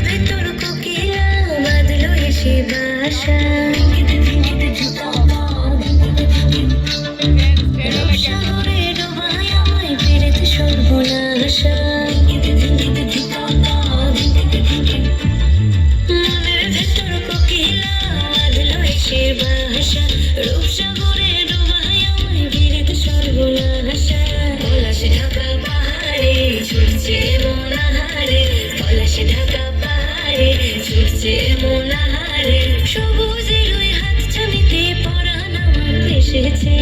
ভেতর কোকিলা বাঁধলো এসে বাসা, সাগরে ডোবায় আমায় ফেরেতে সর্বনাশা। মনের ভেতর কোকিলা বাঁধলো এসে বাসা, রূপসাগরে ডোবায় আমায় ফেরেতে সর্বনাশা। পলাশে ঢাকা পাহাড়ে ছুটছে মন আহারে, পলাশে ঢাকা পাহাড়ে ছুটছে মন আহারে। সবুজের ওই হাতছানিতে পরাণ আমার ভেসেছে,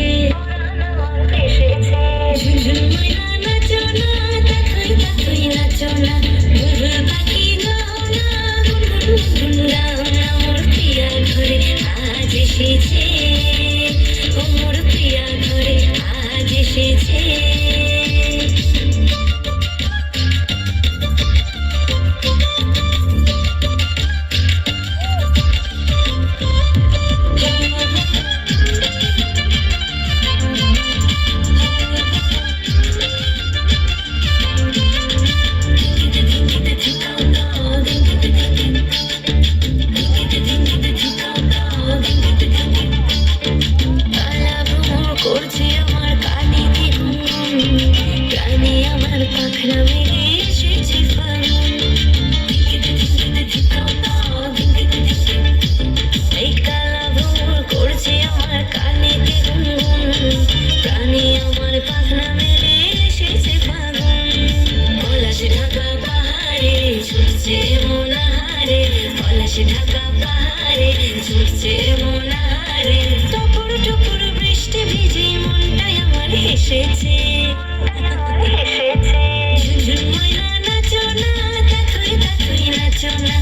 ঝুমঝুম ময়না নাচো না, তাকাই তাকাই নাচো না, বুলবুল পাখি গাও না, গুনগুন গাও না। মোর প্রিয়া ঘরে আজ এসেছে, ও মোর প্রিয়া ঘরে আজ এসেছে। করছে আমার কানিতে গুনগুন, প্রাণে আমার পাখনা মেরে এসেছে ফাগুন। এই কালা ভ্রমর করছে আমার কানিতে গুনগুন, প্রাণে আমার পাখনা মেরে এসেছে ফাগুন। পলাশে ঢাকা পাহাড়ে ছুটছে মন আহারে, পলাশে ঢাকা পাহাড়ে ছুটছে মন আহারে। টপর টপর বৃষ্টি ভিজে মনটাই আমার হেসেছে, ঝুমঝুম ময়না নাচো না, তাকাই তাকাই নাচো না,